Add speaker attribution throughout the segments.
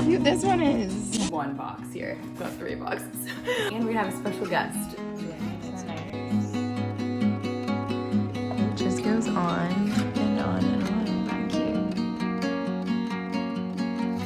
Speaker 1: cute this one is.
Speaker 2: One box here, got 3 boxes. And we have a special guest.
Speaker 1: It's nice. It just goes on and on and on. Not cute.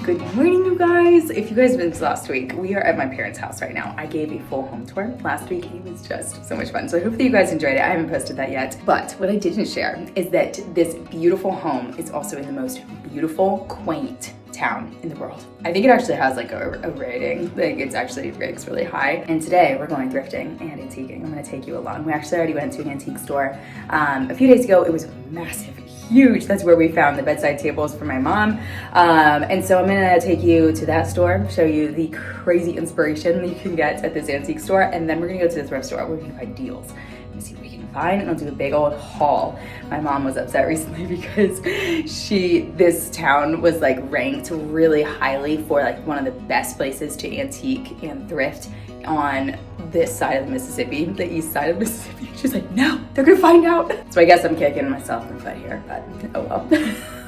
Speaker 2: Good morning, you guys. If you guys missed last week, we are at my parents' house right now. I gave a full home tour last week. It was just so much fun. So hopefully you guys enjoyed it. I haven't posted that yet. But what I didn't share is that this beautiful home is also in the most beautiful, quaint town in the world. I think it actually has like a rating, like it's actually ranks really high. And today we're going thrifting and antiquing. I'm gonna take you along. We actually already went to an antique store a few days ago. It was massive, huge. That's where we found the bedside tables for my mom. And so I'm gonna take you to that store, show you the crazy inspiration that you can get at this antique store. And then we're gonna go to the thrift store where we can find deals. See what we can find, and I'll do a big old haul. My mom was upset recently because this town was like ranked really highly for like one of the best places to antique and thrift on this side of the Mississippi, the east side of Mississippi. She's like, no, they're gonna find out. So I guess I'm kicking myself in the foot here, but oh well.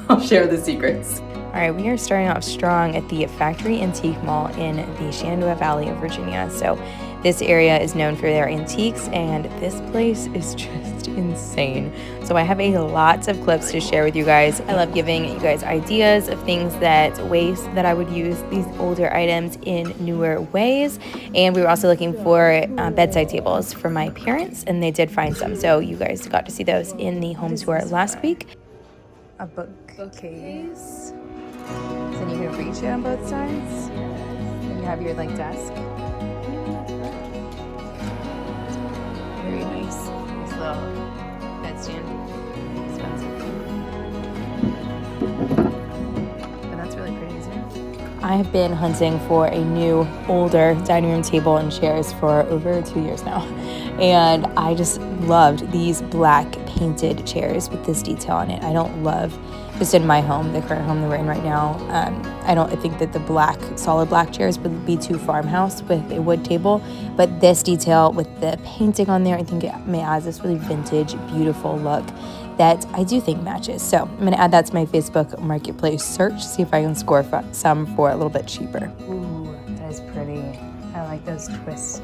Speaker 2: I'll share the secrets.
Speaker 1: All right, we are starting off strong at the Factory Antique Mall in the Shenandoah Valley of Virginia. So this area is known for their antiques, and this place is just insane. So I have a lot of clips to share with you guys. I love giving you guys ideas of ways that I would use these older items in newer ways. And we were also looking for bedside tables for my parents, and they did find some. So you guys got to see those in the home tour last week. A bookcase. So you can reach it on both sides. And you have your like desk. Very nice. This little bedstand. Expensive. But that's really pretty, isn't it? I have been hunting for a new, older dining room table and chairs for over 2 years now. And I just loved these black painted chairs with this detail on it. I don't love, just in my home, the current home that we're in right now, I think that the solid black chairs would be too farmhouse with a wood table. But this detail with the painting on there, I think it adds this really vintage, beautiful look that I do think matches. So I'm gonna add that to my Facebook Marketplace search, see if I can score some for a little bit cheaper. Ooh, that is pretty. I like those twists.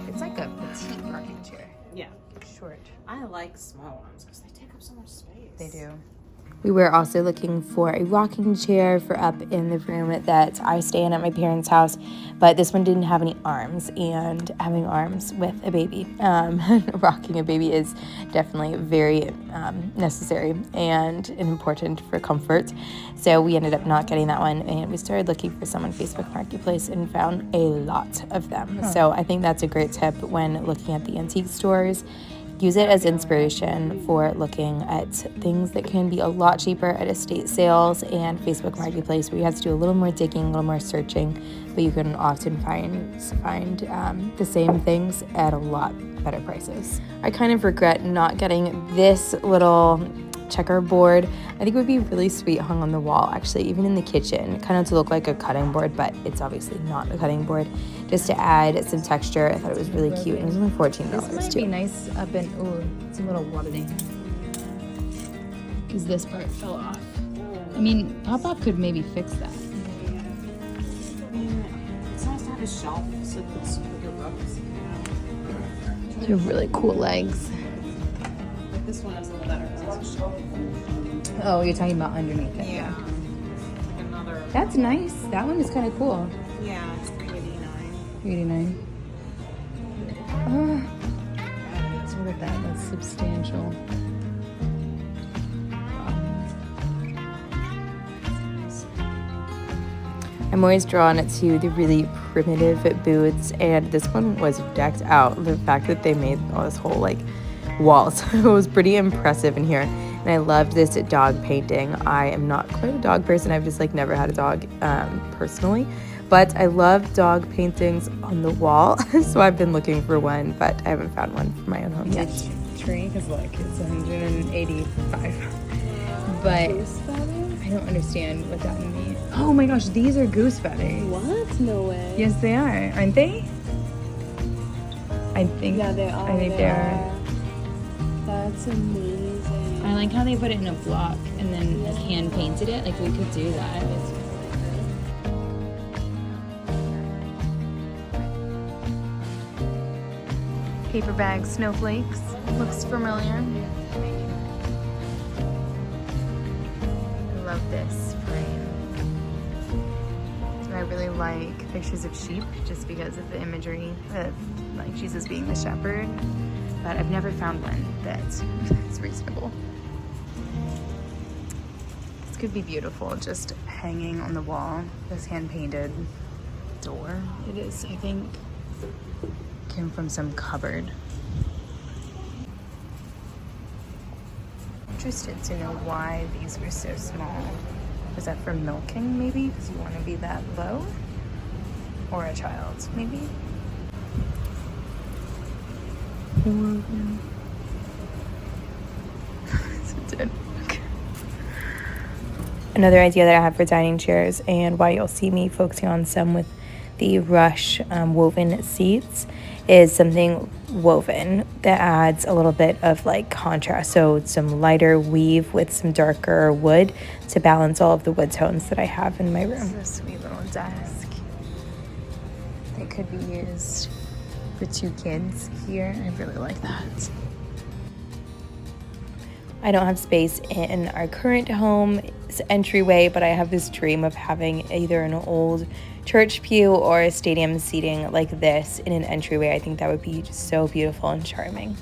Speaker 1: It's like a petite rocking chair.
Speaker 3: Yeah.
Speaker 1: Short.
Speaker 3: I like small ones because they take up so much space.
Speaker 1: They do. We were also looking for a rocking chair for up in the room that I stay in at my parents' house, but this one didn't have any arms, and having arms with a baby, rocking a baby is definitely very necessary and important for comfort. So we ended up not getting that one, and we started looking for some on Facebook Marketplace and found a lot of them. So I think that's a great tip when looking at the antique stores. Use it as inspiration for looking at things that can be a lot cheaper at estate sales and Facebook Marketplace, where you have to do a little more digging, a little more searching, but you can often find the same things at a lot better prices. I kind of regret not getting this little checkerboard. I think it would be really sweet hung on the wall, actually, even in the kitchen, kind of to look like a cutting board, but it's obviously not a cutting board, just to add some texture. I thought it was really cute, and it was only $14
Speaker 4: This might
Speaker 1: too.
Speaker 4: be nice up in, ooh, it's a little wobbly. Because this part fell off. I mean, Pop-Up could maybe fix that.
Speaker 3: I mean, it's nice to have a shelf so you can put your books.
Speaker 4: They're really cool legs.
Speaker 3: Like this one is a little better because it's a shelf.
Speaker 4: Oh, you're talking about underneath it.
Speaker 3: Yeah. Like another.
Speaker 4: That's nice. That one is kind of cool.
Speaker 3: Yeah, it's 389.
Speaker 4: 89. Oh, look at that. That's substantial.
Speaker 1: I'm always drawn to the really primitive booths, and this one was decked out. The fact that they made all this whole like walls it was pretty impressive in here. And I loved this dog painting. I am not quite a dog person. I've just like never had a dog personally, but I love dog paintings on the wall. So I've been looking for one, but I haven't found one for my own home yet.
Speaker 4: Tree, because look, it's 185. But I don't understand what that means. Oh my gosh, these are goose feathers.
Speaker 5: What? No way.
Speaker 4: Yes, they are, aren't they? I think.
Speaker 5: Yeah, they are.
Speaker 4: I think they are.
Speaker 5: That's amazing.
Speaker 4: I I like how they put it in a block and then like hand painted it. Like we could do that. Paper bag snowflakes. Looks familiar. I love this frame. I really like pictures of sheep just because of the imagery of like Jesus being the shepherd. But I've never found one that's reasonable. This could be beautiful, just hanging on the wall. This hand-painted door. It is, I think, came from some cupboard. Interested to know why these were so small. Was that for milking, maybe? Because you want to be that low? Or a child, maybe? Another idea that I have for dining chairs, and why you'll see me focusing on some with the rush woven seats, is something woven that adds a little bit of like contrast. So some lighter weave with some darker wood to balance all of the wood tones that I have in my room. This is a sweet little desk that could be used for 2 kids here. I really like that. I don't have space in our current home's entryway, but I have this dream of having either an old church pew or a stadium seating like this in an entryway. I think that would be just so beautiful and charming.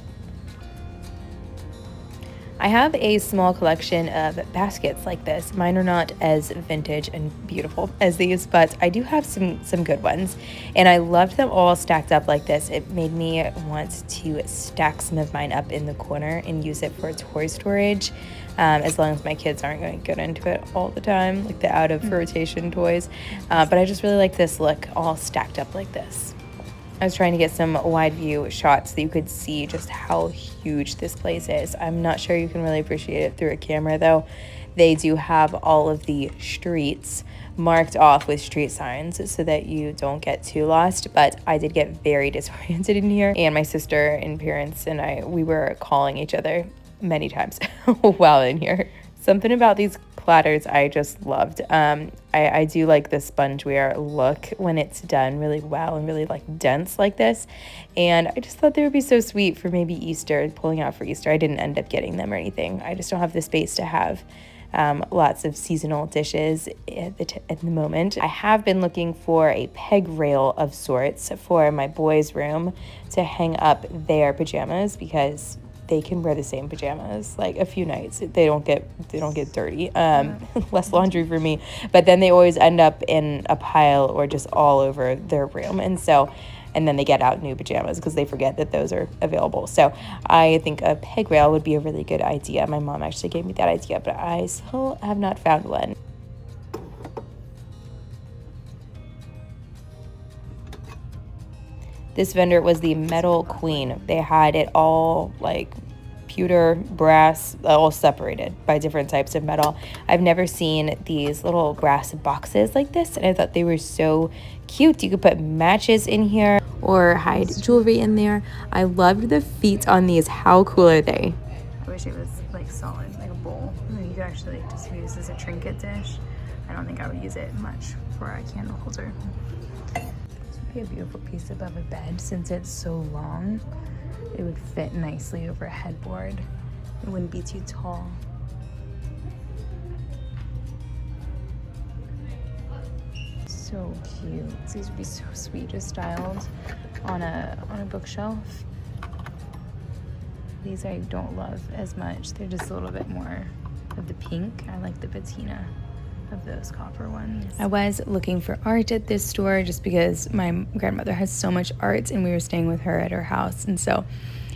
Speaker 4: I have a small collection of baskets like this. Mine are not as vintage and beautiful as these, but I do have some good ones. And I loved them all stacked up like this. It made me want to stack some of mine up in the corner and use it for toy storage, as long as my kids aren't going to get into it all the time, like the out of rotation toys. But I just really like this look, all stacked up like this. I was trying to get some wide view shots so you could see just how huge this place is. I'm not sure you can really appreciate it through a camera though. They do have all of the streets marked off with street signs so that you don't get too lost, but I did get very disoriented in here, and my sister and parents and we were calling each other many times while in here. Something about these platters I just loved. I do like the spongeware look when it's done really well and really like dense like this, and I just thought they would be so sweet for maybe Easter, pulling out for Easter. I didn't end up getting them or anything. I just don't have the space to have lots of seasonal dishes at the moment. I have been looking for a peg rail of sorts for my boys' room to hang up their pajamas, because they can wear the same pajamas like a few nights. They don't get dirty. Less laundry for me, but then they always end up in a pile or just all over their room, and then they get out new pajamas because they forget that those are available. So I think a peg rail would be a really good idea. My mom actually gave me that idea, but I still have not found one. This vendor was the metal queen. They had it all like pewter, brass, all separated by different types of metal. I've never seen these little brass boxes like this, and I thought they were so cute. You could put matches in here or hide jewelry in there. I loved the feet on these. How cool are they? I wish it was like solid, like a bowl. You could actually just use as a trinket dish. I don't think I would use it much for a candle holder. Be a beautiful piece above a bed. Since it's so long, it would fit nicely over a headboard. It wouldn't be too tall. So cute. These would be so sweet, just styled on a bookshelf. These I don't love as much. They're just a little bit more of the pink. I like the patina of those copper ones. I was looking for art at this store just because my grandmother has so much art, and we were staying with her at her house, and so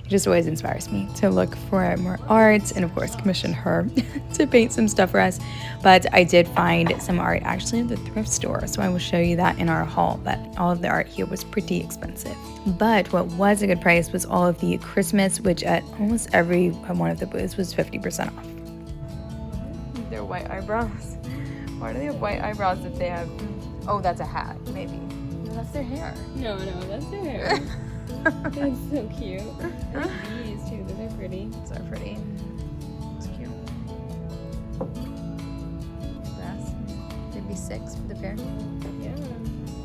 Speaker 4: it just always inspires me to look for more art, and of course commission her to paint some stuff for us. But I did find some art actually at the thrift store, so I will show you that in our haul. But all of the art here was pretty expensive, but what was a good price was all of the Christmas, which at almost every one of the booths was 50% off. Their white eyebrows. Why do they have white eyebrows if they have... Oh, that's a hat, maybe. No, that's their hair.
Speaker 3: No, that's their hair. That's so cute. These too, those are pretty.
Speaker 4: Those are pretty. It's cute.
Speaker 1: $6 for the pair.
Speaker 3: Yeah.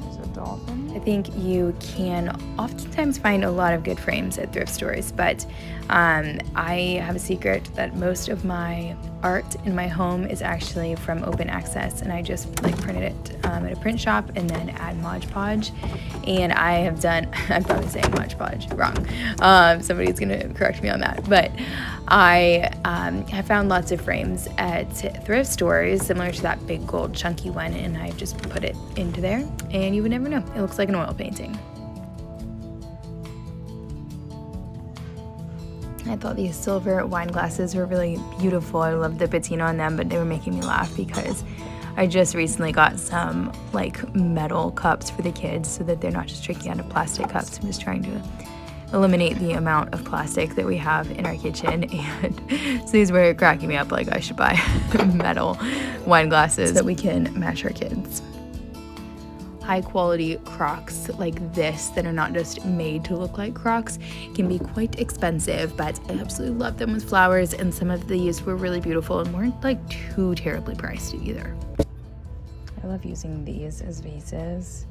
Speaker 2: There's a dolphin.
Speaker 1: I think you can oftentimes find a lot of good frames at thrift stores, but I have a secret that most of my art in my home is actually from open access, and I just like printed it at a print shop and then add Mod Podge. And I have done, I'm probably saying Mod Podge wrong. Somebody's gonna correct me on that, but I have found lots of frames at thrift stores similar to that big gold chunky one, and I just put it into there, and you would never know. It looks like an oil painting. I thought these silver wine glasses were really beautiful. I loved the patina on them, but they were making me laugh because I just recently got some like metal cups for the kids so that they're not just drinking out of plastic cups. I'm just trying to eliminate the amount of plastic that we have in our kitchen, and so these were cracking me up. Like I should buy metal wine glasses so that we can match our kids. High quality Crocs like this that are not just made to look like Crocs can be quite expensive, but I absolutely love them with flowers, and some of these were really beautiful and weren't like too terribly priced either. I love using these as vases.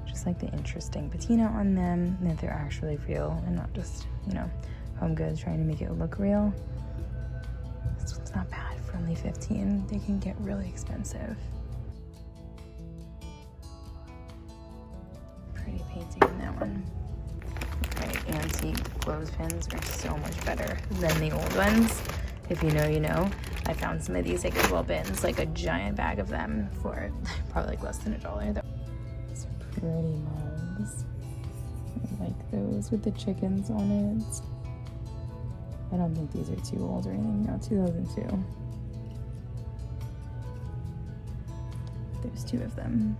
Speaker 1: Just like the interesting patina on them, and that they're actually real and not just, you know, home goods trying to make it look real. This one's not bad for only $15. They can get really expensive. Pretty painting in that one. Okay, antique clothespins are so much better than the old ones. If you know, you know. I found some of these at Goodwill bins, like a giant bag of them for probably like less than $1. These are pretty mugs. I like those with the chickens on it. I don't think these are too old or anything. No, 2002. There's 2 of them.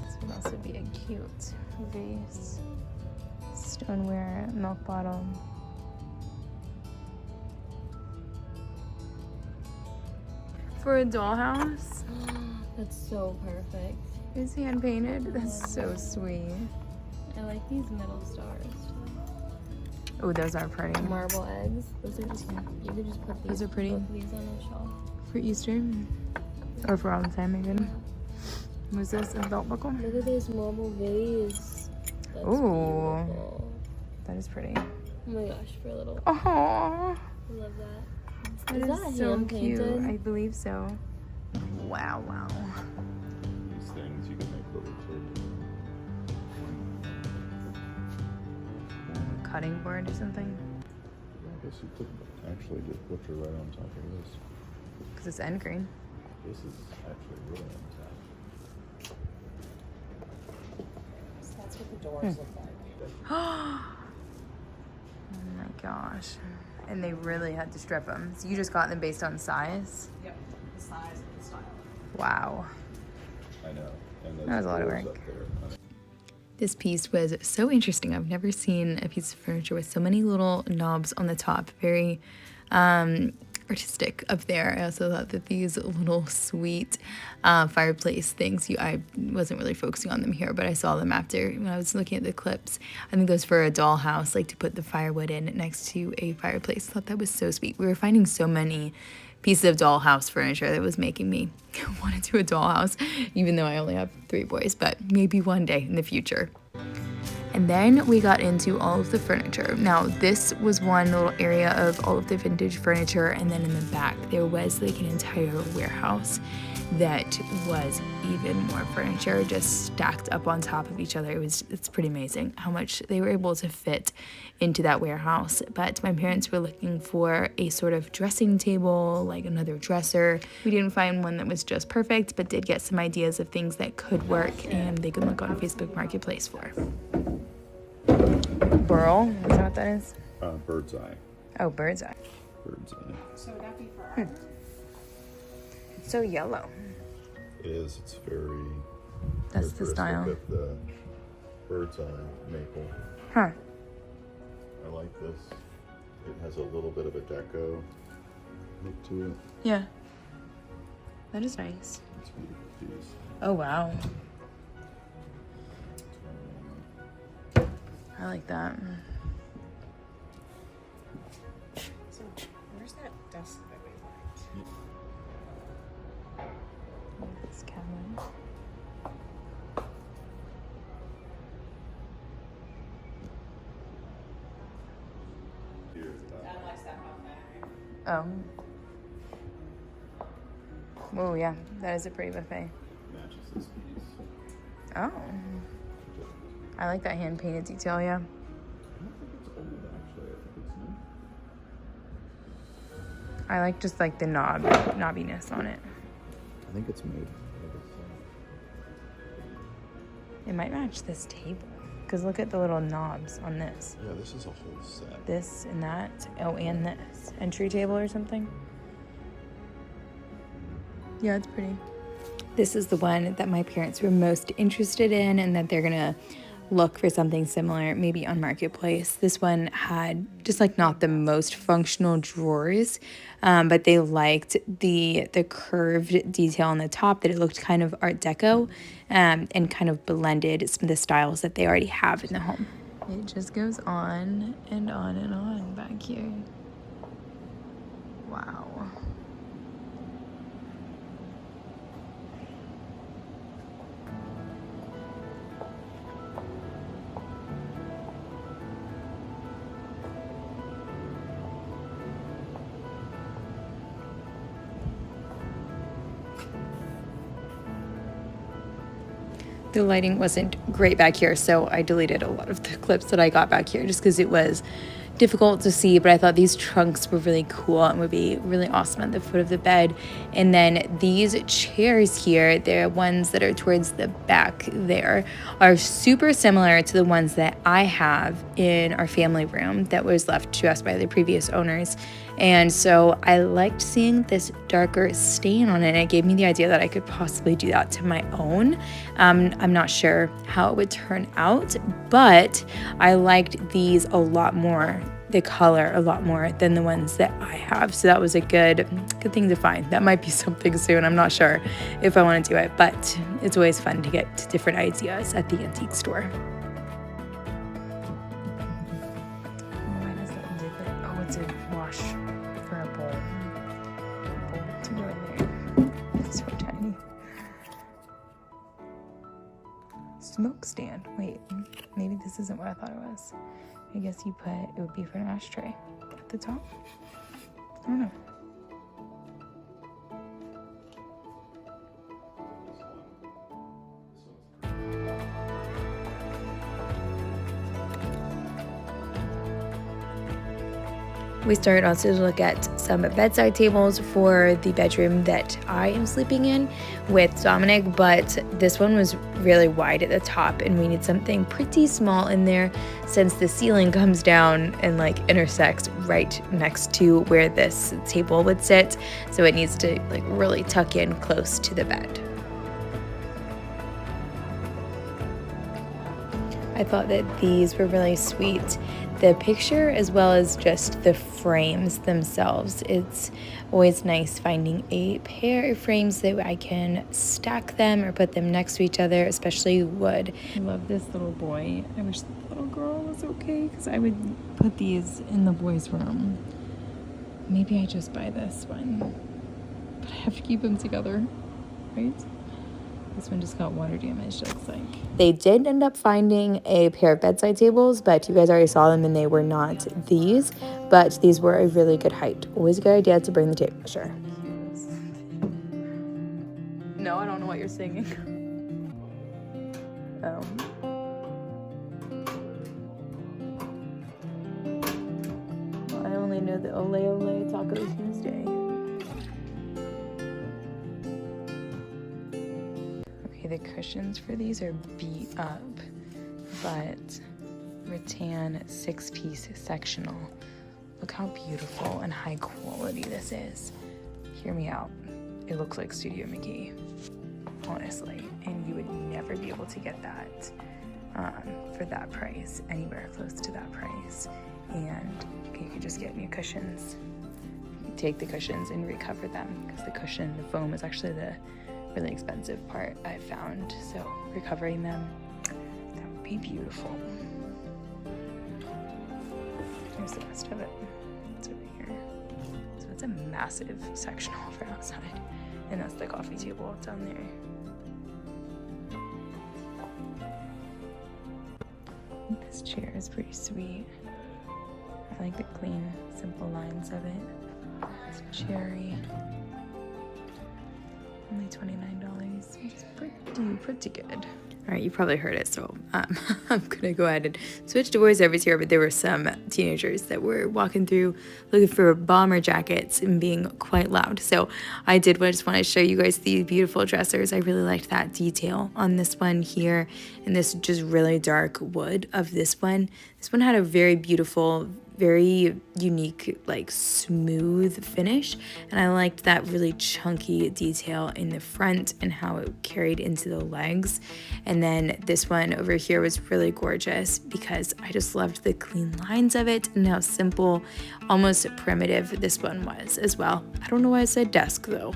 Speaker 1: This would also be a cute vase. Stoneware, milk bottle. For a dollhouse.
Speaker 3: That's so perfect.
Speaker 1: It's hand painted. That's so sweet.
Speaker 3: I like these middle stars.
Speaker 1: Oh, those are pretty.
Speaker 3: Marble eggs. Those are just, you could just put these.
Speaker 1: Those are pretty.
Speaker 3: Both of these on a shelf.
Speaker 1: For Easter. Or for all the time, maybe. Was this a belt buckle?
Speaker 3: Look at this marble vase. That's
Speaker 1: Ooh.
Speaker 3: beautiful.
Speaker 1: That is pretty.
Speaker 3: Oh my gosh, for a little.
Speaker 1: Oh,
Speaker 3: I love that.
Speaker 1: that
Speaker 3: Is
Speaker 1: is
Speaker 3: that
Speaker 1: so
Speaker 3: hand
Speaker 1: cute.
Speaker 3: painted?
Speaker 1: I believe so. Wow, wow.
Speaker 5: These things you can make really pretty.
Speaker 1: Cutting board or something?
Speaker 5: I guess you could actually just butcher right on top of this.
Speaker 1: Because it's end green.
Speaker 5: This is actually really on top.
Speaker 3: So that's what the doors look like.
Speaker 1: Oh my gosh. And they really had to strip them. So you just got them based on size?
Speaker 3: Yep. The size and the style.
Speaker 1: Wow.
Speaker 5: I know. And
Speaker 1: That was a lot of
Speaker 5: doors
Speaker 1: work.
Speaker 5: up there.
Speaker 1: This piece was so interesting. I've never seen a piece of furniture with so many little knobs on the top. Very artistic up there. I also thought that these little sweet fireplace things, I wasn't really focusing on them here, but I saw them after when I was looking at the clips. I think those for a dollhouse, like to put the firewood in next to a fireplace. I thought that was so sweet. We were finding so many pieces of dollhouse furniture that was making me want to do a dollhouse, even though I only have 3 boys, but maybe one day in the future. And then we got into all of the furniture. Now, this was one little area of all of the vintage furniture, and then in the back, there was like an entire warehouse that was even more furniture just stacked up on top of each other. It's pretty amazing how much they were able to fit into that warehouse. But my parents were looking for a sort of dressing table, like another dresser. We didn't find one that was just perfect, but did get some ideas of things that could work and they could look on Facebook Marketplace for. Burl, is that what that is?
Speaker 5: Bird's eye.
Speaker 1: Oh, bird's eye.
Speaker 5: Bird's eye.
Speaker 3: So would that be for art?
Speaker 1: It's so yellow.
Speaker 5: It is. It's very.
Speaker 1: That's the style.
Speaker 5: characteristic of the bird's eye maple.
Speaker 1: Huh.
Speaker 5: I like this. It has a little bit of a deco look to it.
Speaker 1: Yeah. That is nice.
Speaker 5: It's a beautiful piece.
Speaker 1: Oh, wow. I like that.
Speaker 3: So where's that desk that we liked?
Speaker 4: This cabinet.
Speaker 3: Dad likes that rock back.
Speaker 4: Oh. Oh yeah, that is a pretty buffet.
Speaker 5: Matches this piece.
Speaker 4: Oh. I like that hand painted detail, yeah.
Speaker 5: I don't think it's old actually. I think it's new.
Speaker 4: I like just like the knobbiness on it.
Speaker 5: I think it's made.
Speaker 4: It might match this table. Because look at the little knobs on this.
Speaker 5: Yeah, this is a whole set.
Speaker 4: This and that. Oh, and this. Entry table or something. Yeah, it's pretty. This is the one that my parents were most interested in and that they're gonna look for something similar, maybe on Marketplace. This one had just like not the most functional drawers, but they liked the curved detail on the top, that it looked kind of Art Deco, and kind of blended some of the styles that they already have in the home. It just goes on and on and on back here. Wow. The lighting wasn't great back here, so I deleted a lot of the clips that I got back here just because it was difficult to see, but I thought these trunks were really cool and would be really awesome at the foot of the bed. And then these chairs here, the ones that are towards the back there, are super similar to the ones that I have in our family room that was left to us by the previous owners. And so I liked seeing this darker stain on it, and it gave me the idea that I could possibly do that to my own. I'm not sure how it would turn out, but I liked these a lot more, the color a lot more than the ones that I have. So that was a good thing to find. That might be something soon. I'm not sure if I want to do it, but it's always fun to get different ideas at the antique store. Why does that zip it? Oh, it's a wash for a bowl to go in there. It's so tiny. Smoke stand. Wait, maybe this isn't what I thought it was. I guess you put, it would be for an ashtray at the top. I don't know. We started also to look at some bedside tables for the bedroom that I am sleeping in with Dominic, but this one was really wide at the top and we need something pretty small in there since the ceiling comes down and like intersects right next to where this table would sit. So it needs to like really tuck in close to the bed. I thought that these were really sweet. The picture as well as just the frames themselves. It's always nice finding a pair of frames that I can stack them or put them next to each other, especially wood. I love this little boy. I wish the little girl was okay because I would put these in the boys' room. Maybe I just buy this one, but I have to keep them together, right? This one just got water damage, looks like. They did end up finding a pair of bedside tables, but you guys already saw them and they were not these, but these were a really good height. Always a good idea to bring the tape measure. No, I don't know what you're singing. Oh. Well, I only know the Ole Ole Taco Tuesday. The cushions for these are beat up, but rattan 6-piece sectional. Look how beautiful and high quality this is. Hear me out. It looks like Studio McGee, honestly, and you would never be able to get that for that price, anywhere close to that price. And you could just get new cushions. You take the cushions and recover them because the foam is actually the really expensive part I found, so recovering them, that would be beautiful. Here's the rest of it. It's over here. So it's a massive sectional for outside. And that's the coffee table down there. This chair is pretty sweet. I like the clean, simple lines of it. It's cherry. Only $29, which is pretty good. All right, you probably heard it, so I'm gonna go ahead and switch to voiceovers here, but there were some teenagers that were walking through looking for bomber jackets and being quite loud. So I just want to show you guys these beautiful dressers. I really liked that detail on this one here, and this just really dark wood of this one. This one had a very beautiful, very unique, like smooth finish, and I liked that really chunky detail in the front and how it carried into the legs. And then this one over here was really gorgeous because I just loved the clean lines of it and how simple, almost primitive this one was as well. I don't know why I said desk though.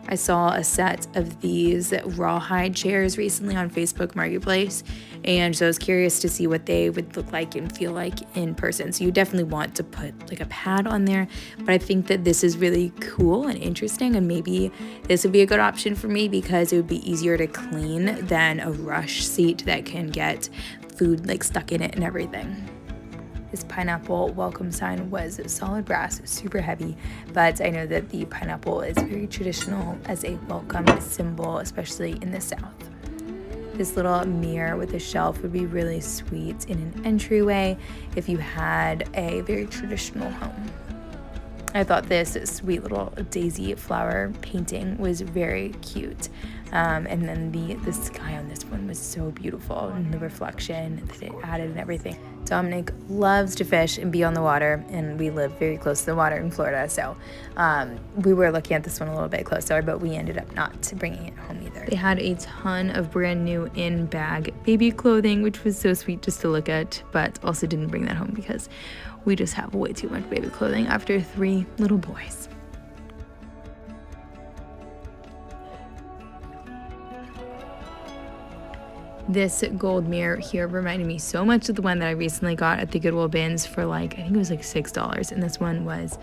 Speaker 4: I saw a set of these rawhide chairs recently on Facebook Marketplace, and so I was curious to see what they would look like and feel like in person. So you definitely want to put like a pad on there, but I think that this is really cool and interesting, and maybe this would be a good option for me because it would be easier to clean than a rush seat that can get food like stuck in it and everything. This pineapple welcome sign was solid brass, super heavy, but I know that the pineapple is very traditional as a welcome symbol, especially in the South. This little mirror with a shelf would be really sweet in an entryway if you had a very traditional home. I thought this sweet little daisy flower painting was very cute. And then the sky on this one was so beautiful, and the reflection that it added and everything. Dominic loves to fish and be on the water, and we live very close to the water in Florida, so we were looking at this one a little bit closer, but we ended up not bringing it home either. They had a ton of brand new in-bag baby clothing, which was so sweet just to look at, but also didn't bring that home because we just have way too much baby clothing after 3 little boys. This gold mirror here reminded me so much of the one that I recently got at the Goodwill bins for like, I think it was like $6, and this one was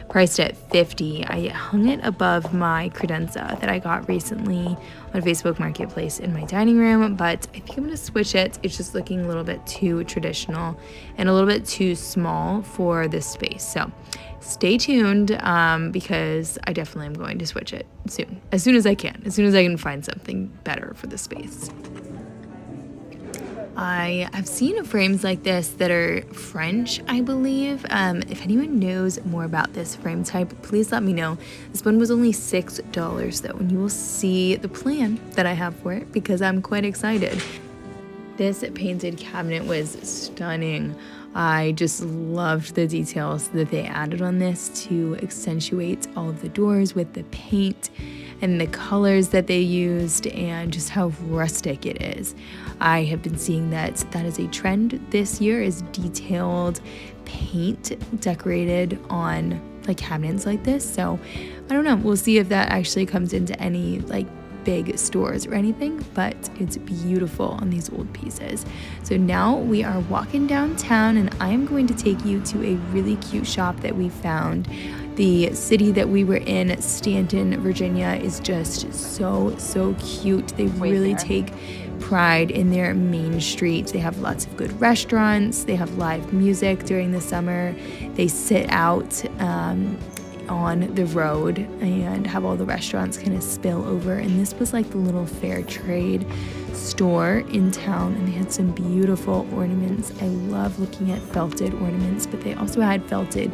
Speaker 4: priced at $50. I hung it above my credenza that I got recently on Facebook Marketplace in my dining room, but I think I'm gonna switch it. It's just looking a little bit too traditional and a little bit too small for this space. So stay tuned because I definitely am going to switch it soon as I can find something better for the space. I have seen frames like this that are French, I believe. If anyone knows more about this frame type, please let me know. This one was only $6 though, and you will see the plan that I have for it because I'm quite excited. This painted cabinet was stunning. I just loved the details that they added on this to accentuate all of the doors with the paint and the colors that they used and just how rustic it is. I have been seeing that is a trend this year, is detailed paint decorated on like cabinets like this. So I don't know, we'll see if that actually comes into any like big stores or anything, but it's beautiful on these old pieces. So now we are walking downtown, and I am going to take you to a really cute shop that we found. The city that we were in, Stanton, Virginia, is just so cute. They really take pride in their main street. They have lots of good restaurants. They have live music during the summer. They sit out on the road and have all the restaurants kind of spill over. And this was like the little fair trade store in town, and they had some beautiful ornaments. I love looking at felted ornaments, but they also had felted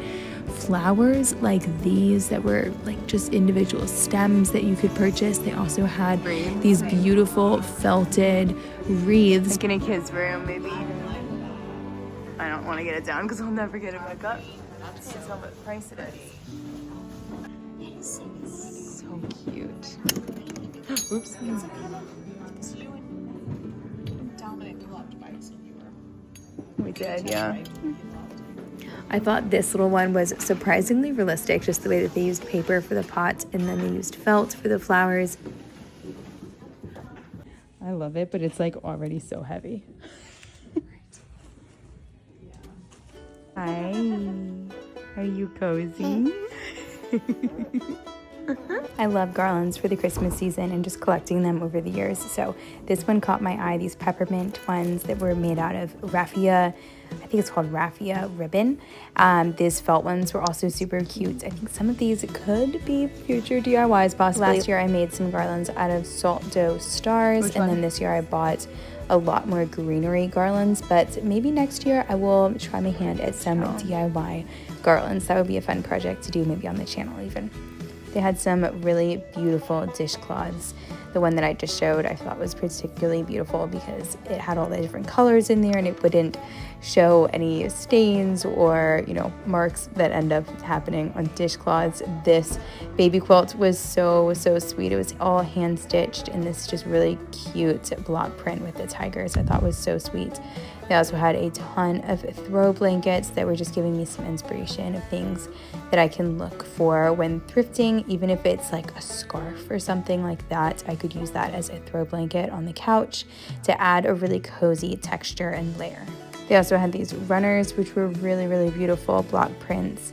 Speaker 4: flowers like these that were like just individual stems that you could purchase. They also had these beautiful felted wreaths.
Speaker 1: Like in a kid's room, maybe. I don't want to get it down because I'll never get it back up. Just tell what price it is. So cute. Oops.
Speaker 3: So you and Dominic loved bikes when you were.
Speaker 1: We did, yeah. I thought this little one was surprisingly realistic, just the way that they used paper for the pot and then they used felt for the flowers.
Speaker 4: I love it, but it's like already so heavy. Hi, are you cozy?
Speaker 1: I love garlands for the Christmas season and just collecting them over the years. So this one caught my eye, these peppermint ones that were made out of raffia. I think it's called raffia ribbon. These felt ones were also super cute. I think some of these could be future DIYs possibly. Last year I made some garlands out of salt dough stars, and then this year I bought a lot more greenery garlands, but maybe next year I will try my hand at some DIY garlands. That would be a fun project to do, maybe on the channel even. They had some really beautiful dishcloths. The one that I just showed I thought was particularly beautiful because it had all the different colors in there and it wouldn't show any stains or, you know, marks that end up happening on dishcloths. This baby quilt was so sweet. It was all hand stitched in this just really cute block print with the tigers. I thought was so sweet. They also had a ton of throw blankets that were just giving me some inspiration of things that I can look for when thrifting, even if it's like a scarf or something like that. I could use that as a throw blanket on the couch to add a really cozy texture and layer. They also had these runners, which were really beautiful block prints.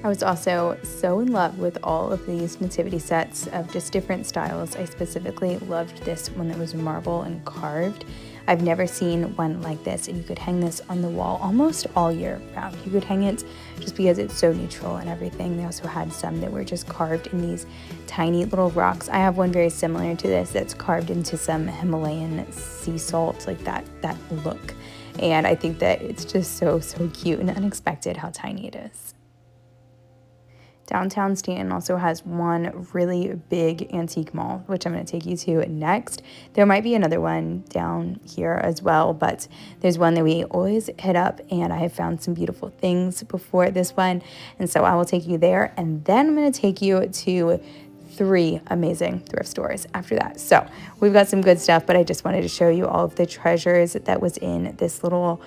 Speaker 1: I was also so in love with all of these nativity sets of just different styles. I specifically loved this one that was marble and carved. I've never seen one like this, and you could hang this on the wall almost all year round. You could hang it just because it's so neutral and everything. They also had some that were just carved in these tiny little rocks. I have one very similar to this that's carved into some Himalayan sea salt, like that look. And I think that it's just so cute and unexpected how tiny it is. Downtown Stanton also has one really big antique mall, which I'm going to take you to next. There might be another one down here as well, but there's one that we always hit up, and I have found some beautiful things before this one, and so I will take you there, and then I'm going to take you to 3 amazing thrift stores after that. So we've got some good stuff, but I just wanted to show you all of the treasures that was in this little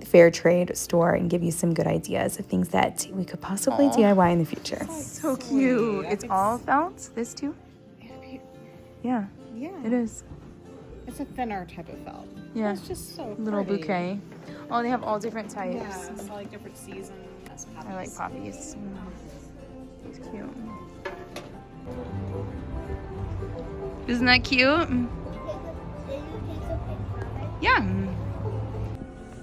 Speaker 1: fair trade store and give you some good ideas of things that we could possibly DIY in the future. So cute. It's all felt, this too? Yeah, it is.
Speaker 3: It's a thinner type of felt.
Speaker 1: Yeah.
Speaker 3: It's just so
Speaker 1: Little
Speaker 3: pretty.
Speaker 1: bouquet. Oh, they have all different types.
Speaker 3: Yeah, it's all like different seasons.
Speaker 1: I like poppies. It's cute. Isn't that cute? Yeah.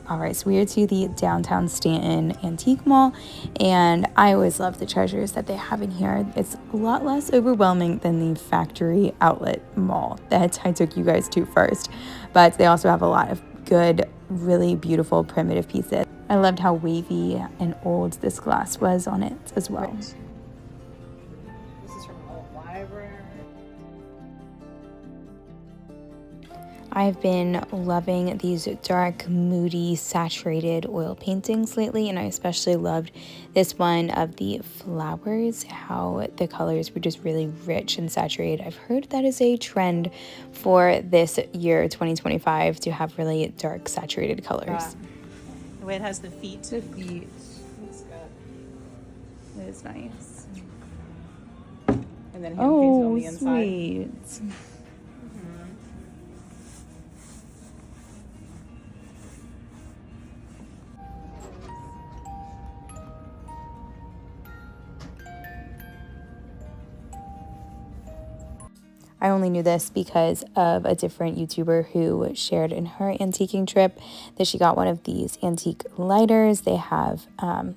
Speaker 1: All right, so we are to the Downtown Stanton Antique Mall, and I always love the treasures that they have in here. It's a lot less overwhelming than the factory outlet mall that I took you guys to first, but they also have a lot of good, really beautiful primitive pieces. I loved how wavy and old this glass was on it as well.
Speaker 3: This is from an old library.
Speaker 1: I've been loving these dark, moody, saturated oil paintings lately, and I especially loved this one of the flowers, how the colors were just really rich and saturated. I've heard that is a trend for this year, 2025, to have really dark, saturated colors.
Speaker 3: The way it has the feet.
Speaker 1: The feet.
Speaker 3: It's good.
Speaker 1: It is nice.
Speaker 3: And then hand painted on the inside.
Speaker 1: Sweet. I only knew this because of a different YouTuber who shared in her antiquing trip that she got one of these antique lighters. They have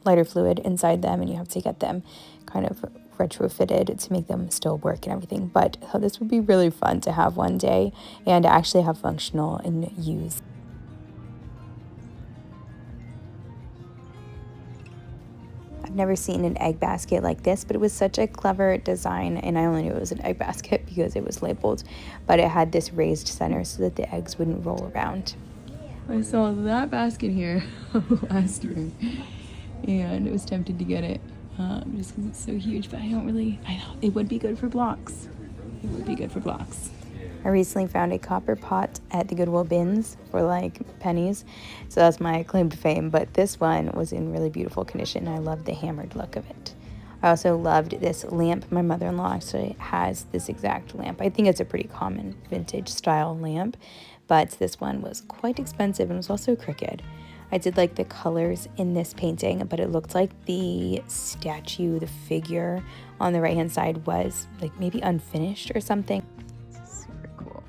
Speaker 1: lighter fluid inside them, and you have to get them kind of retrofitted to make them still work and everything. But this would be really fun to have one day and to actually have functional and use. I've never seen an egg basket like this, but it was such a clever design, and I only knew it was an egg basket because it was labeled, but it had this raised center so that the eggs wouldn't roll around. I saw that basket here last year, and I was tempted to get it just because it's so huge, but I thought it would be good for blocks. It would be good for blocks. I recently found a copper pot at the Goodwill bins for like pennies, so that's my claim to fame, but this one was in really beautiful condition. I loved the hammered look of it. I also loved this lamp. My mother-in-law actually has this exact lamp. I think it's a pretty common vintage style lamp, but this one was quite expensive and was also crooked.
Speaker 4: I did like the colors in this painting, but it looked like the statue, the figure on the right hand side was like maybe unfinished or something.
Speaker 2: Super cool.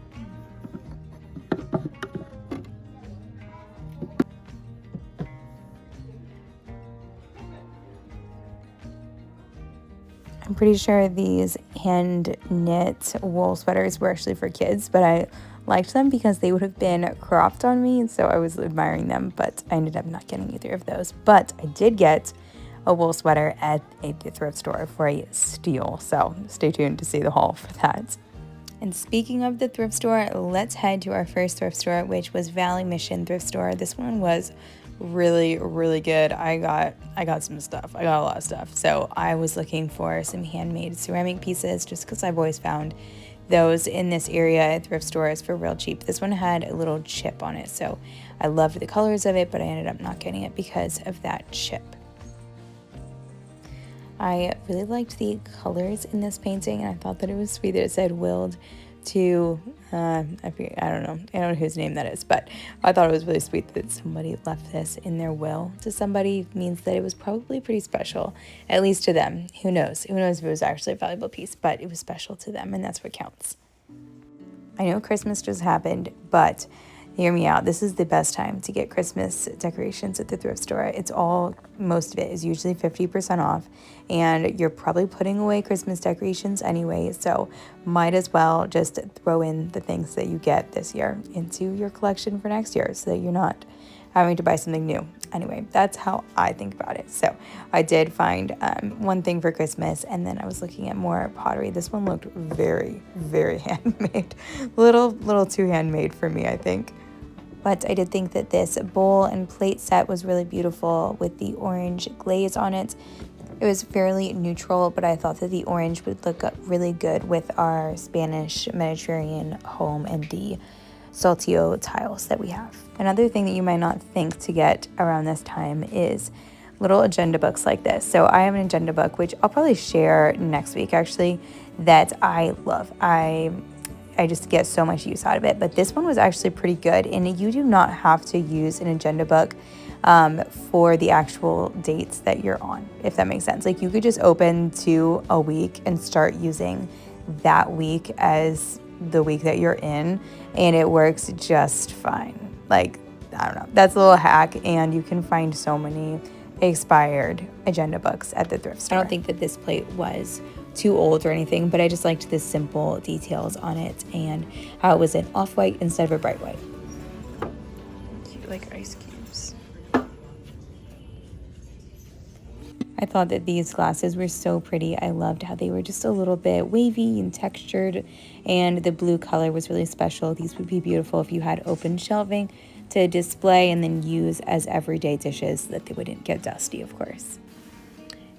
Speaker 4: I'm pretty sure these hand knit wool sweaters were actually for kids, but I liked them because they would have been cropped on me, so I was admiring them, but I ended up not getting either of those. But I did get a wool sweater at a thrift store for a steal, so stay tuned to see the haul for that. And speaking of the thrift store, let's head to our first thrift store, which was Valley Mission Thrift Store. This one was really, really good. I got some stuff. I got a lot of stuff. So I was looking for some handmade ceramic pieces just because I've always found those in this area at thrift stores for real cheap. This one had a little chip on it, so I loved the colors of it, but I ended up not getting it because of that chip. I really liked the colors in this painting, and I thought that it was sweet that it said willed to, I don't know whose name that is, but I thought it was really sweet that somebody left this in their will to somebody. It means that it was probably pretty special, at least to them. Who knows if it was actually a valuable piece, but it was special to them, and that's what counts. I know Christmas just happened, but hear me out. This is the best time to get Christmas decorations at the thrift store. Most of it is usually 50% off, and you're probably putting away Christmas decorations anyway, so might as well just throw in the things that you get this year into your collection for next year so that you're not having to buy something new. Anyway, that's how I think about it. So I did find one thing for Christmas, and then I was looking at more pottery. This one looked very, very handmade. Little too handmade for me, I think. But I did think that this bowl and plate set was really beautiful with the orange glaze on it. It was fairly neutral, but I thought that the orange would look really good with our Spanish Mediterranean home and the saltillo tiles that we have. Another thing that you might not think to get around this time is little agenda books like this. So I have an agenda book, which I'll probably share next week actually, that I love. I just get so much use out of it, but this one was actually pretty good, and you do not have to use an agenda book for the actual dates that you're on, if that makes sense. Like, you could just open to a week and start using that week as the week that you're in, and it works just fine. Like, I don't know, that's a little hack, and you can find so many expired agenda books at the thrift store. I don't think that this plate was too old or anything, but I just liked the simple details on it and how it was an off-white instead of a bright white.
Speaker 3: Cute, like ice cubes.
Speaker 4: I thought that these glasses were so pretty. I loved how they were just a little bit wavy and textured, and the blue color was really special. These would be beautiful if you had open shelving to display and then use as everyday dishes so that they wouldn't get dusty, of course.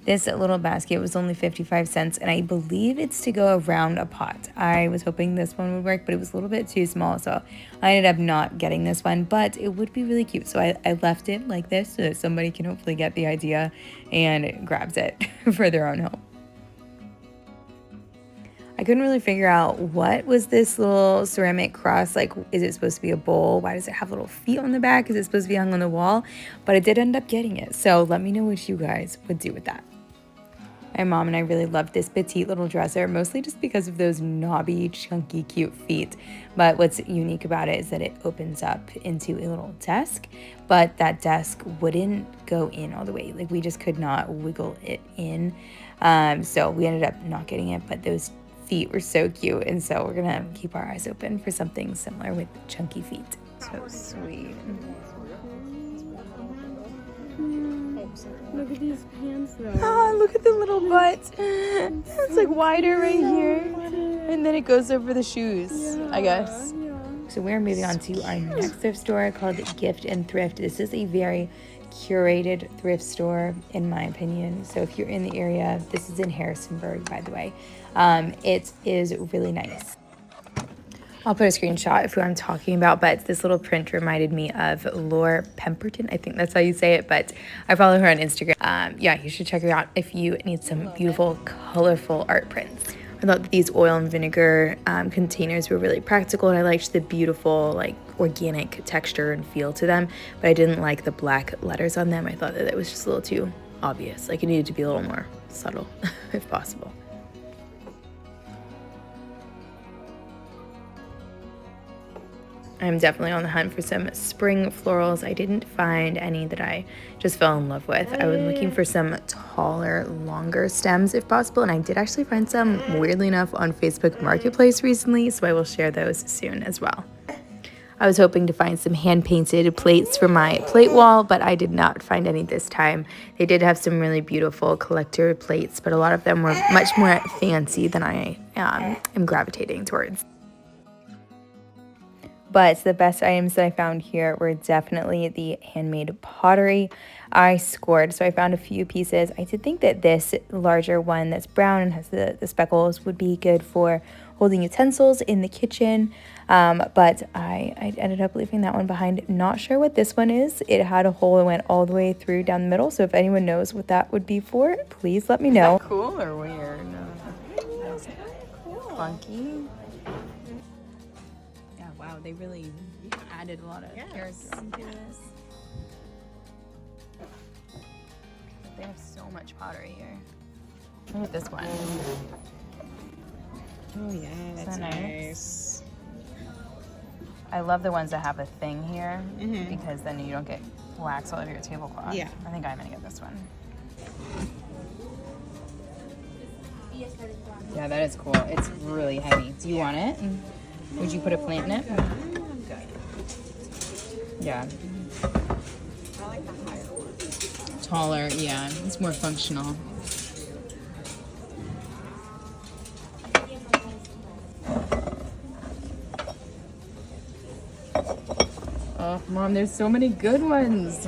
Speaker 4: This little basket was only 55 cents, and I believe it's to go around a pot. I was hoping this one would work, but it was a little bit too small, so I ended up not getting this one, but it would be really cute. So I left it like this so that somebody can hopefully get the idea and grabs it for their own home. I couldn't really figure out what was this little ceramic cross. Like, is it supposed to be a bowl? Why does it have little feet on the back? Is it supposed to be hung on the wall? But I did end up getting it, so let me know what you guys would do with that. My mom and I really loved this petite little dresser, mostly just because of those knobby, chunky, cute feet. But what's unique about it is that it opens up into a little desk, but that desk wouldn't go in all the way. Like, we just could not wiggle it in. So we ended up not getting it, but those feet were so cute. And so we're gonna keep our eyes open for something similar with chunky feet. So sweet.
Speaker 6: Look at these pants though.
Speaker 4: Oh, look at the little butt. It's like wider right here. And then it goes over the shoes, I guess.
Speaker 6: Yeah.
Speaker 4: So we're moving on to our next thrift store called Gift and Thrift. This is a very curated thrift store, in my opinion. So if you're in the area, this is in Harrisonburg, by the way. It is really nice. I'll put a screenshot of who I'm talking about, but this little print reminded me of Laura Pemberton. I think that's how you say it, but I follow her on Instagram. Yeah, you should check her out if you need some beautiful, colorful art prints. I thought that these oil and vinegar containers were really practical, and I liked the beautiful like organic texture and feel to them, but I didn't like the black letters on them. I thought that it was just a little too obvious. Like it needed to be a little more subtle if possible. I'm definitely on the hunt for some spring florals. I didn't find any that I just fell in love with. I was looking for some taller, longer stems if possible, and I did actually find some, weirdly enough, on Facebook Marketplace recently, so I will share those soon as well. I was hoping to find some hand-painted plates for my plate wall, but I did not find any this time. They did have some really beautiful collector plates, but a lot of them were much more fancy than I am gravitating towards. But the best items that I found here were definitely the handmade pottery. I scored, so I found a few pieces. I did think that this larger one that's brown and has the speckles would be good for holding utensils in the kitchen, but I ended up leaving that one behind. Not sure what this one is. It had a hole that went all the way through down the middle, so if anyone knows what that would be for, please let me know.
Speaker 2: Cool or weird? Funky. Yeah, wow, they really added a lot of character into this. They have so much pottery here. Look at this one.
Speaker 3: Oh yeah, that's nice.
Speaker 2: I love the ones that have a thing here because then you don't get wax all over your tablecloth.
Speaker 3: Yeah.
Speaker 2: I think I'm gonna get this one. Yeah, that is cool. It's really heavy. Do you want it? Would you put a plant in it? Yeah.
Speaker 3: I like the higher one.
Speaker 2: Taller, yeah. It's more functional. Oh, Mom, there's so many good ones.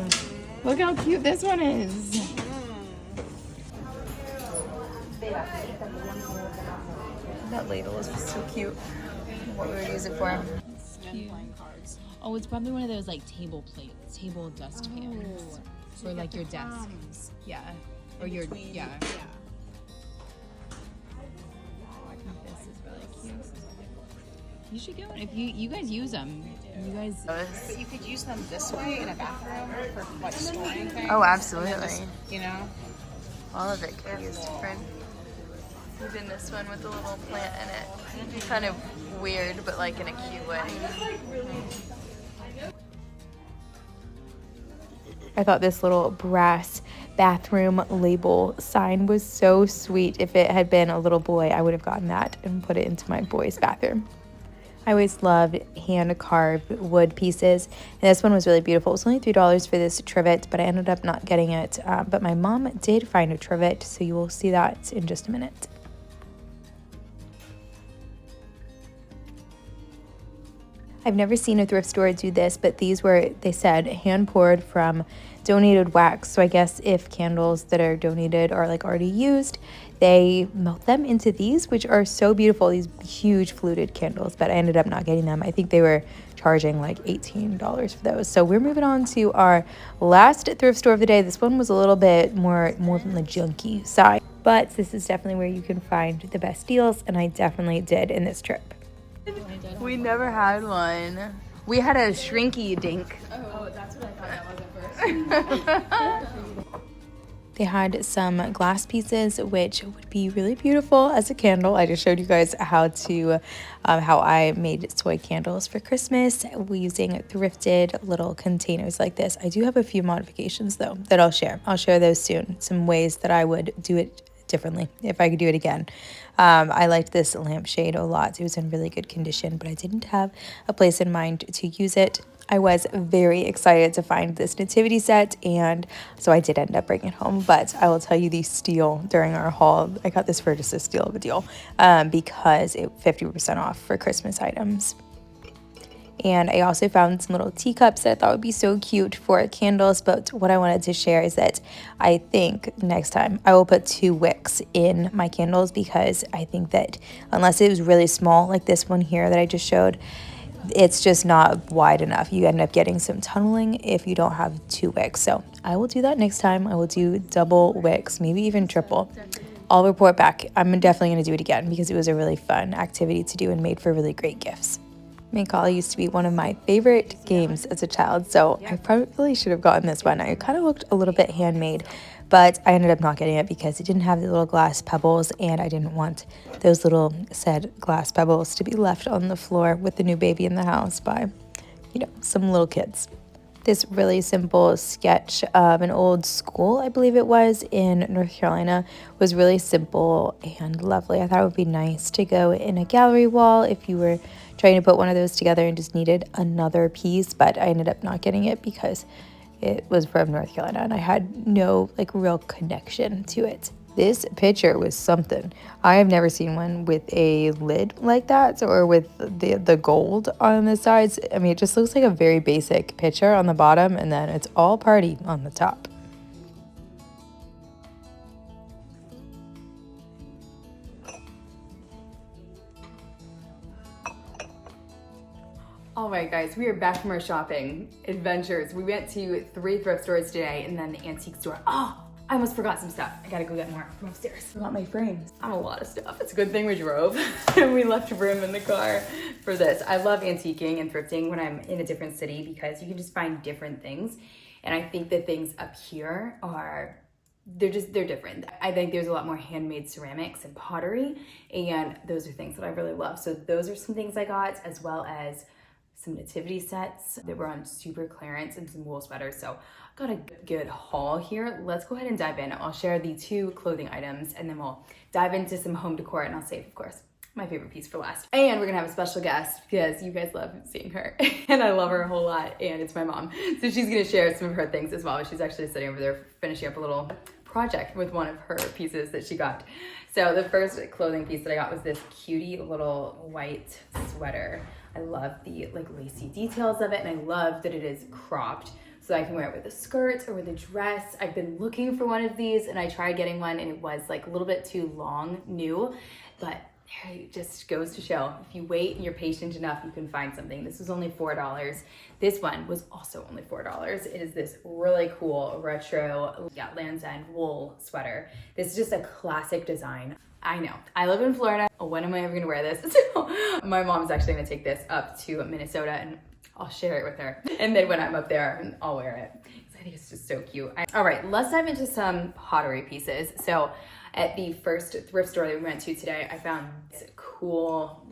Speaker 2: Look how cute this one is. That ladle is just so cute. What we would use it for.
Speaker 3: Playing cards.
Speaker 2: Oh, it's probably one of those like table dust pans for like your desk. Yeah. Or your, yeah. This is really cute. You should go if you guys use them. You guys.
Speaker 3: But you could use them this way in a bathroom for like storing things.
Speaker 2: Oh, absolutely.
Speaker 3: You know?
Speaker 2: All of it could use different. Even this one with a little plant in it. Kind of weird, but like in a cute way.
Speaker 4: I thought this little brass bathroom label sign was so sweet. If it had been a little boy, I would have gotten that and put it into my boy's bathroom. I always loved hand-carved wood pieces, and this one was really beautiful. It was only $3 for this trivet, but I ended up not getting it. But my mom did find a trivet, so you will see that in just a minute. I've never seen a thrift store do this, but these were, they said, hand poured from donated wax. So I guess if candles that are donated are like already used, they melt them into these, which are so beautiful, these huge fluted candles, but I ended up not getting them. I think they were charging like $18 for those. So we're moving on to our last thrift store of the day. This one was a little bit more on the junky side, but this is definitely where you can find the best deals, and I definitely did in this trip.
Speaker 2: We never had one. We had a shrinky dink.
Speaker 3: Oh, that's what I thought that was at first.
Speaker 4: They had some glass pieces, which would be really beautiful as a candle. I just showed you guys how I made soy candles for Christmas using thrifted little containers like this. I do have a few modifications though that I'll share. I'll share those soon. Some ways that I would do it differently if I could do it again. I liked this lampshade a lot. It was in really good condition, but I didn't have a place in mind to use it. I was very excited to find this nativity set, and so I did end up bringing it home, but I will tell you the steal during our haul. I got this for just a steal of a deal because it 50% off for Christmas items. And I also found some little teacups that I thought would be so cute for candles. But what I wanted to share is that I think next time I will put 2 wicks in my candles, because I think that unless it was really small, like this one here that I just showed, it's just not wide enough. You end up getting some tunneling if you don't have 2 wicks. So I will do that next time. I will do double wicks, maybe even triple. I'll report back. I'm definitely going to do it again because it was a really fun activity to do and made for really great gifts. Macaulay used to be one of my favorite games as a child, so I probably should have gotten this one. It kind of looked a little bit handmade, but I ended up not getting it because it didn't have the little glass pebbles, and I didn't want those little said glass pebbles to be left on the floor with the new baby in the house by, some little kids. This really simple sketch of an old school, I believe it was, in North Carolina, was really simple and lovely. I thought it would be nice to go in a gallery wall if you were trying to put one of those together and just needed another piece, but I ended up not getting it because it was from North Carolina and I had no real connection to it. This picture was something. I have never seen one with a lid like that or with the gold on the sides. I mean, it just looks like a very basic picture on the bottom, and then it's all party on the top.
Speaker 2: All right, guys, we are back from our shopping adventures. We went to 3 thrift stores today and then the antique store. Oh, I almost forgot some stuff. I gotta go get more from upstairs. Forgot my frames. I have a lot of stuff. It's a good thing we drove and we left room in the car for this. I love antiquing and thrifting when I'm in a different city because you can just find different things. And I think the things up here they're different. I think there's a lot more handmade ceramics and pottery, and those are things that I really love. So those are some things I got, as well as some nativity sets that were on super clearance and some wool sweaters. So got a good haul here. Let's go ahead and dive in. I'll share the 2 clothing items and then we'll dive into some home decor, and I'll save, of course, my favorite piece for last. And we're gonna have a special guest because you guys love seeing her and I love her a whole lot, and it's my mom. So she's gonna share some of her things as well. She's actually sitting over there finishing up a little project with one of her pieces that she got. So the first clothing piece that I got was this cutie little white sweater. I love the lacy details of it, and I love that it is cropped so I can wear it with a skirt or with a dress. I've been looking for one of these and I tried getting one and it was a little bit too long, new, but it just goes to show if you wait and you're patient enough, you can find something. This was only $4. This one was also only $4. It is this really cool retro Land's End wool sweater. This is just a classic design. I know, I live in Florida. When am I ever gonna wear this? So my mom's actually gonna take this up to Minnesota and I'll share it with her. And then when I'm up there, I'll wear it. I think it's just so cute. All right, let's dive into some pottery pieces. So at the first thrift store that we went to today, I found this cool,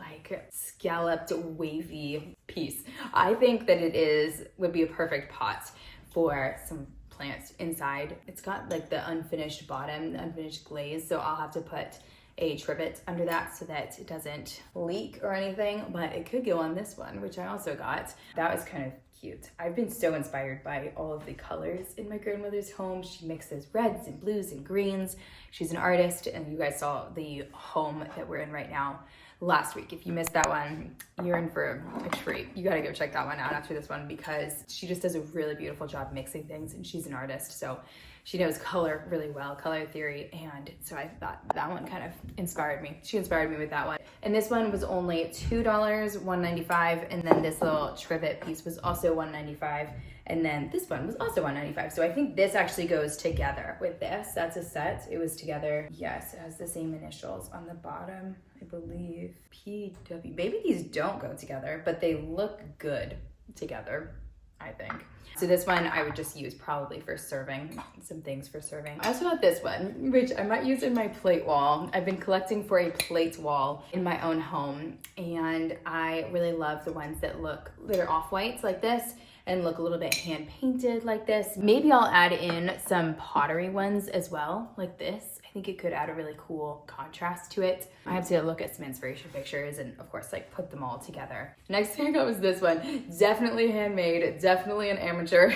Speaker 2: scalloped, wavy piece. I think that would be a perfect pot for some plants inside. It's got the unfinished bottom, the unfinished glaze, so I'll have to put a trivet under that so that it doesn't leak or anything, but it could go on this one, which I also got. That was kind of cute. I've been so inspired by all of the colors in my grandmother's home. She mixes reds and blues and greens. She's an artist, and you guys saw the home that we're in right now last week. If you missed that one, you're in for a treat. You gotta go check that one out after this one because she just does a really beautiful job mixing things, and she's an artist, so she knows color really well, color theory, and so I thought that one kind of inspired me. She inspired me with that one. And this one was only $2, $1.95, and then this little trivet piece was also $1.95, and then this one was also $1.95. So I think this actually goes together with this. That's a set. It was together. Yes, it has the same initials on the bottom, I believe. PW. Maybe these don't go together, but they look good together, I think. So this one I would just use probably for serving, some things for serving. I also got this one, which I might use in my plate wall. I've been collecting for a plate wall in my own home, and I really love the ones that are off-whites like this and look a little bit hand painted like this. Maybe I'll add in some pottery ones as well, like this. I think it could add a really cool contrast to it. I have to look at some inspiration pictures and of course put them all together. Next thing I got was this one. Definitely handmade, definitely an amateur,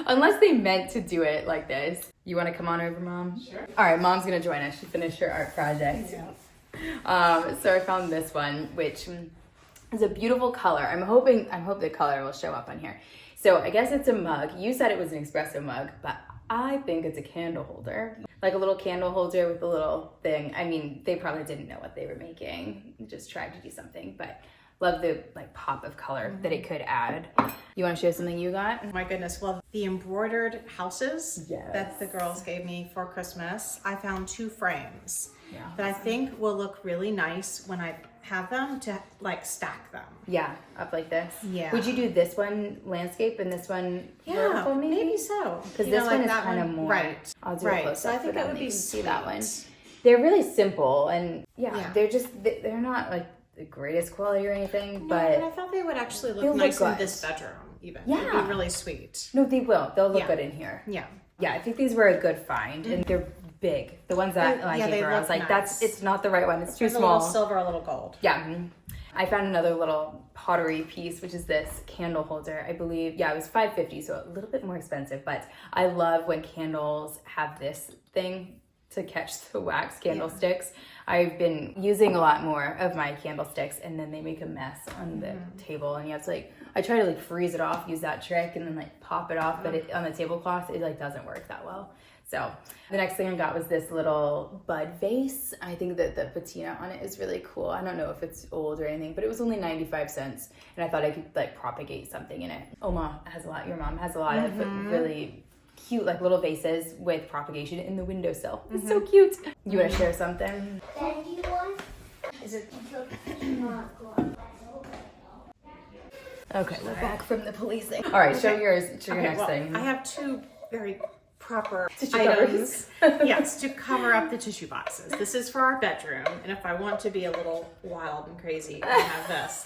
Speaker 2: unless they meant to do it like this. You wanna come on over, Mom?
Speaker 3: Sure.
Speaker 2: All right, Mom's gonna join us. She finished her art project.
Speaker 3: Yeah.
Speaker 2: So I found this one, which is a beautiful color. I hope the color will show up on here. So I guess it's a mug. You said it was an espresso mug, but I think it's a candle holder. Like a little candle holder with a little thing. I mean, they probably didn't know what they were making. Just tried to do something, but love the pop of color that it could add. You want to show something you got?
Speaker 3: My goodness, well, the embroidered houses
Speaker 2: Yes.
Speaker 3: that the girls gave me for Christmas, I found 2 frames. that I think will look really nice when I have them to like stack them.
Speaker 2: Yeah, up like this.
Speaker 3: Yeah.
Speaker 2: Would you do this one landscape and this one vertical maybe?
Speaker 3: so.
Speaker 2: Because this one is kind of more.
Speaker 3: Right.
Speaker 2: I'll do a close
Speaker 3: So I
Speaker 2: up
Speaker 3: think
Speaker 2: for
Speaker 3: it
Speaker 2: them.
Speaker 3: would
Speaker 2: You
Speaker 3: be
Speaker 2: can see that one.
Speaker 3: sweet.
Speaker 2: They're really simple and
Speaker 3: Yeah.
Speaker 2: they're not like the greatest quality or anything,
Speaker 3: No,
Speaker 2: but
Speaker 3: I thought they would actually
Speaker 2: they'll
Speaker 3: look
Speaker 2: look
Speaker 3: nice in
Speaker 2: good.
Speaker 3: this bedroom even.
Speaker 2: Yeah.
Speaker 3: It'd be really sweet.
Speaker 2: no, they will. They'll look
Speaker 3: Yeah.
Speaker 2: good in here.
Speaker 3: Yeah.
Speaker 2: Yeah, I think these were a good find, and they're big. The ones that I
Speaker 3: Yeah,
Speaker 2: gave
Speaker 3: they
Speaker 2: her, I was
Speaker 3: look
Speaker 2: like,
Speaker 3: nice.
Speaker 2: it's not the right one. It's too
Speaker 3: There's a
Speaker 2: small.
Speaker 3: little silver, a little gold.
Speaker 2: Yeah. I found another little pottery piece, which is this candle holder. I believe, yeah, it was $5.50, so a little bit more expensive, but I love when candles have this thing to catch the wax candlesticks. I've been using a lot more of my candlesticks, and then they make a mess on the table, and you have to like, I try to like freeze it off, use that trick, and then like pop it off, but on the tablecloth, it like doesn't work that well. So the next thing I got was this little bud vase. I think that the patina on it is really cool. I don't know if it's old or anything, but it was only 95 cents. And I thought I could like propagate something in it. Your mom has a lot of really cute like little vases with propagation in the windowsill. It's so cute. You want to share something? Is it? Okay, we're back from the police thing. All right, show yours. Show your next thing.
Speaker 3: I have two very proper
Speaker 2: Tissue
Speaker 3: items. Yes, to cover up the tissue boxes. This is for our bedroom, and if I want to be a little wild and crazy, I have this.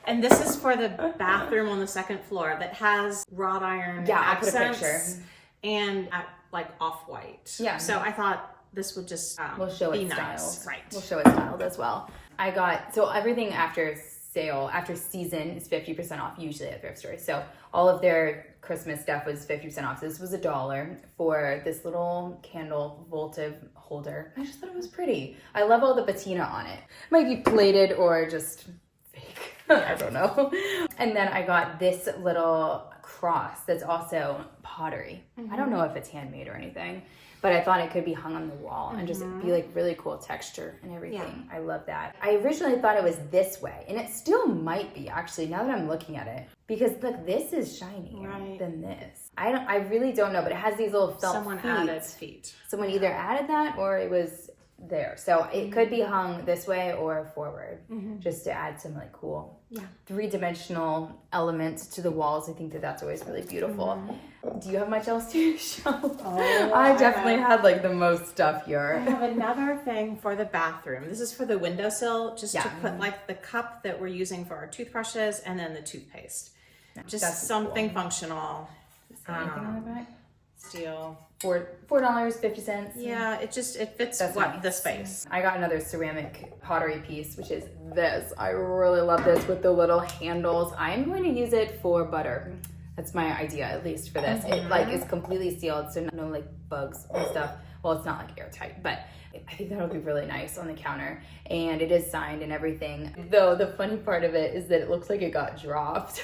Speaker 3: And this is for the bathroom on the second floor that has wrought iron
Speaker 2: I'll put a
Speaker 3: accents
Speaker 2: picture.
Speaker 3: and like off-white.
Speaker 2: Yeah.
Speaker 3: So I thought this would just
Speaker 2: We'll show
Speaker 3: be
Speaker 2: it
Speaker 3: nice.
Speaker 2: styled.
Speaker 3: Right.
Speaker 2: We'll show it styled as well. I got, so everything after sale, after season is 50% off usually at thrift stores. So all of their Christmas stuff was 50% off. So this was $1 for this little candle votive holder. I just thought it was pretty. I love all the patina on it. Might be plated or just fake. I don't know. And then I got this little cross that's also pottery. I don't know if it's handmade or anything, but I thought it could be hung on the wall and just be like really cool texture and everything. I love that. I originally thought it was this way, and it still might be actually now that I'm looking at it, because look, this is shinier than this. I really don't know, but it has these little felt
Speaker 3: Someone
Speaker 2: feet.
Speaker 3: added feet.
Speaker 2: Someone either added that or it was there. So it could be hung this way or forward, just to add some like cool three-dimensional elements to the walls. I think that that's always really beautiful. Do you have much else to show? I definitely had like the most stuff
Speaker 3: I
Speaker 2: here.
Speaker 3: have another thing for the bathroom. This is for the windowsill, just to put like the cup that we're using for our toothbrushes and then the toothpaste. Just
Speaker 2: That's
Speaker 3: something functional.
Speaker 2: Anything on the back?
Speaker 3: Steel.
Speaker 2: $4.50.
Speaker 3: Yeah, it fits
Speaker 2: That's
Speaker 3: the
Speaker 2: nice.
Speaker 3: space.
Speaker 2: I got another ceramic pottery piece, which is this. I really love this with the little handles. I'm going to use it for butter. That's my idea, at least for this. It like is completely sealed, so no like bugs and stuff. Well, it's not like airtight, but I think that'll be really nice on the counter. And it is signed and everything. Though the funny part of it is that it looks like it got dropped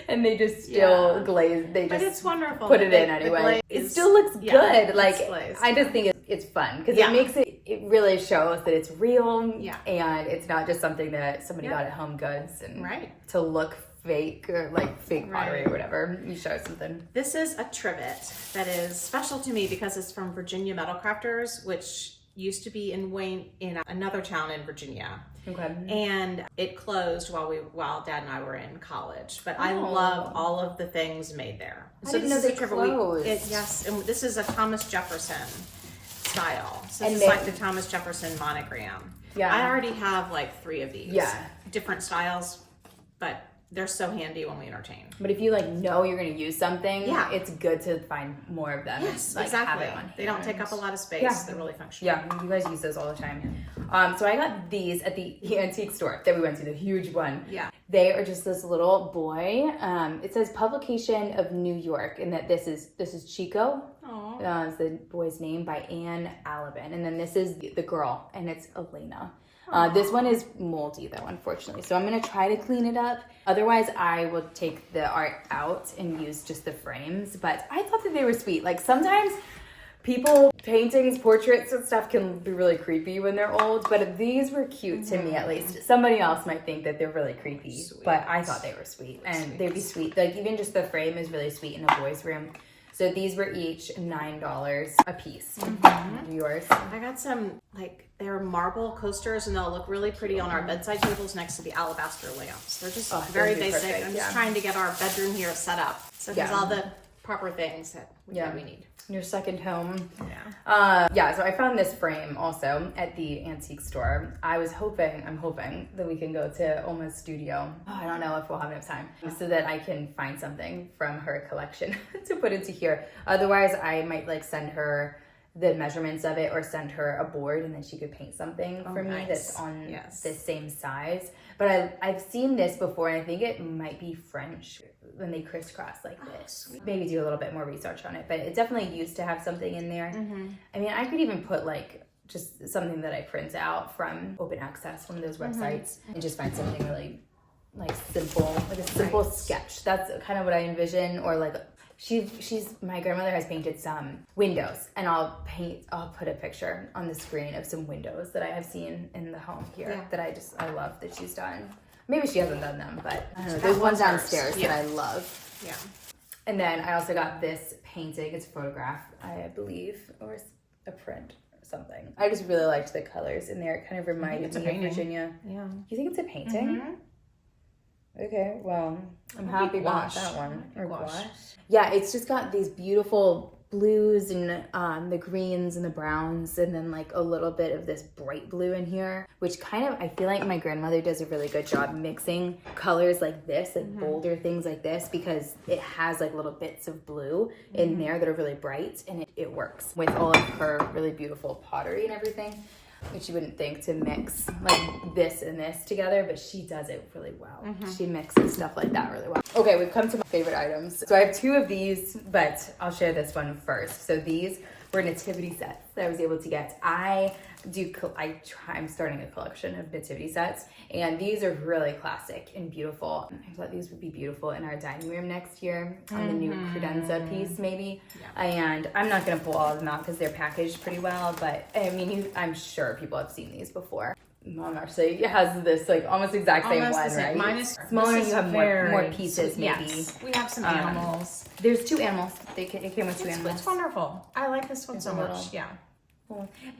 Speaker 2: and they just still glazed. They
Speaker 3: But
Speaker 2: just
Speaker 3: it's wonderful.
Speaker 2: put it
Speaker 3: that
Speaker 2: in
Speaker 3: the
Speaker 2: anyway.
Speaker 3: glaze-
Speaker 2: It still looks good. Like
Speaker 3: it's glazed.
Speaker 2: I just think it's fun because it makes it really shows that it's real and it's not just something that somebody got at Home Goods and to look fake or like fake pottery or whatever. You show something.
Speaker 3: This is a trivet that is special to me because it's from Virginia Metal Crafters, which used to be in another town in Virginia.
Speaker 2: Okay.
Speaker 3: And it closed while Dad and I were in college. But I love all of the things made there.
Speaker 2: I didn't know they closed.
Speaker 3: Yes, and this is a Thomas Jefferson style. So
Speaker 2: And
Speaker 3: this is like the Thomas Jefferson monogram.
Speaker 2: Yeah.
Speaker 3: I already have like 3 of these.
Speaker 2: Yeah.
Speaker 3: Different styles, but they're so handy when we entertain.
Speaker 2: But if you like know you're gonna use something,
Speaker 3: Yeah.
Speaker 2: it's good to find more of them.
Speaker 3: Yes,
Speaker 2: like,
Speaker 3: exactly.
Speaker 2: Have it on
Speaker 3: They don't
Speaker 2: hand.
Speaker 3: take up a lot of space.
Speaker 2: Yeah.
Speaker 3: They're really functional.
Speaker 2: Yeah, you guys use those all the time. So I got these at the antique store that we went to, the huge one.
Speaker 3: Yeah.
Speaker 2: They are just this little boy. It says Publication of New York, and that this is Chico. It's the boy's name by Anne Alabin, and then this is the girl, and it's Elena. This one is moldy though, unfortunately. So I'm gonna try to clean it up. Otherwise, I will take the art out and use just the frames. But I thought that they were sweet. Like sometimes paintings, portraits and stuff can be really creepy when they're old, but these were cute to me at least. Somebody else might think that they're really creepy, but I thought they were sweet. And they'd be sweet. Like even just the frame is really sweet in a boy's room. So these were each $9 a piece. Yours?
Speaker 3: I got some, like, they're marble coasters, and they'll look really pretty on our bedside tables next to the alabaster lamps. They're just very basic.
Speaker 2: Perfect,
Speaker 3: I'm just trying to get our bedroom here set up. So there's all the proper things that we need.
Speaker 2: Your second home.
Speaker 3: Yeah.
Speaker 2: So I found this frame also at the antique store. I'm hoping that we can go to Alma's studio. I don't know if we'll have enough time so that I can find something from her collection to put into here. Otherwise, I might like send her the measurements of it or send her a board and then she could paint something for me that's on the same size. But I've seen this before and I think it might be French when they crisscross like this. Maybe do a little bit more research on it, but it definitely used to have something in there. I mean, I could even put like just something that I print out from Open Access, one of those websites, and just find something really like simple, like a simple sketch. That's kind of what I envision. Or like my grandmother has painted some windows, and I'll put a picture on the screen of some windows that I have seen in the home here that I love that she's done. Maybe she hasn't done them, but I don't know. There's one downstairs that I love.
Speaker 3: Yeah.
Speaker 2: And then I also got this painting. It's a photograph, I believe, or a print or something. I just really liked the colors in there. It kind of reminded me of Virginia.
Speaker 3: Yeah.
Speaker 2: You think it's a painting? Okay, well, I'm happy about that one. Or gouache. Yeah, it's just got these beautiful blues and the greens and the browns, and then like a little bit of this bright blue in here, which kind of, I feel like my grandmother does a really good job mixing colors like this, like bolder things like this, because it has like little bits of blue in there that are really bright, and it works with all of her really beautiful pottery and everything, which you wouldn't think to mix like this and this together, but she does it really well. She mixes stuff like that really well. Okay, we've come to my favorite items. So I have two of these, but I'll share this one first. So these were nativity sets that I was able to get. I'm starting a collection of nativity sets, and these are really classic and beautiful. I thought these would be beautiful in our dining room next year on the new credenza piece, maybe. And I'm not gonna pull all of them out because they're packaged pretty well, but I mean, I'm sure people have seen these before. Mom actually has this like almost exact same one, right?
Speaker 3: Mine is
Speaker 2: smaller, and you have more pieces, maybe.
Speaker 3: Yes. We have some animals.
Speaker 2: There's two animals. It came with two animals.
Speaker 3: It's wonderful. I like this one so much. Yeah.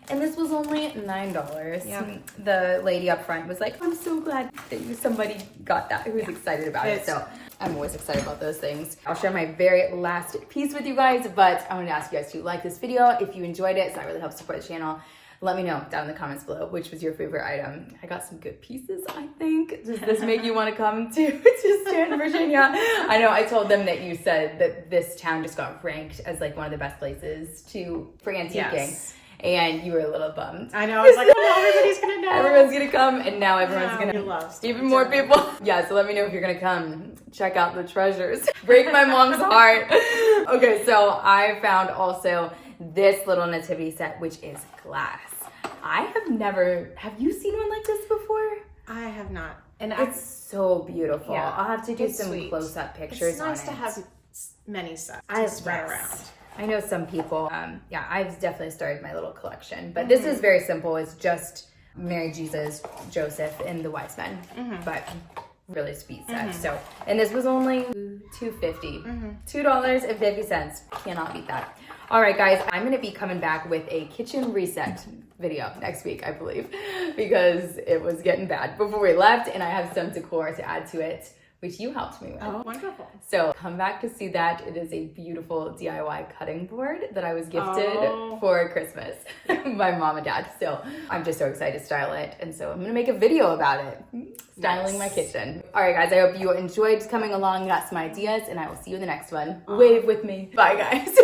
Speaker 2: And this was only $9. Yeah. The lady up front was like, I'm so glad that somebody got that who was excited about it. So I'm always excited about those things. I'll share my very last piece with you guys, but I want to ask you guys to like this video if you enjoyed it, so that really helps support the channel. Let me know down in the comments below which was your favorite item. I got some good pieces, I think. Does this make you want to come to Stand, Virginia? I know I told them that you said that this town just got ranked as like one of the best places for antiquing. Yes. And you were a little bummed.
Speaker 3: I know. I was like, oh no, everybody's gonna know.
Speaker 2: Everyone's gonna come, and now everyone's gonna. Even more people. Yeah. So let me know if you're gonna come check out the treasures. Break my mom's heart. Okay. So I found also this little nativity set, which is glass. Have you seen one like this before?
Speaker 3: I have not. And
Speaker 2: it's so beautiful.
Speaker 3: Yeah,
Speaker 2: I'll have to do some close-up pictures.
Speaker 3: It's nice to have many sets to spread around.
Speaker 2: I know some people, I've definitely started my little collection, but this is very simple. It's just Mary, Jesus, Joseph, and the wise men, but really sweet set. So, and this was only $2.50, $2.50. Cannot beat that. All right, guys, I'm going to be coming back with a kitchen reset video next week, I believe, because it was getting bad before we left, and I have some decor to add to it, which you helped me with.
Speaker 3: Oh, wonderful.
Speaker 2: So come back to see that. It is a beautiful DIY cutting board that I was gifted for Christmas by Mom and Dad. So I'm just so excited to style it. And so I'm going to make a video about it, styling my kitchen. All right, guys, I hope you enjoyed coming along, got some ideas, and I will see you in the next one. Wave with me. Bye, guys.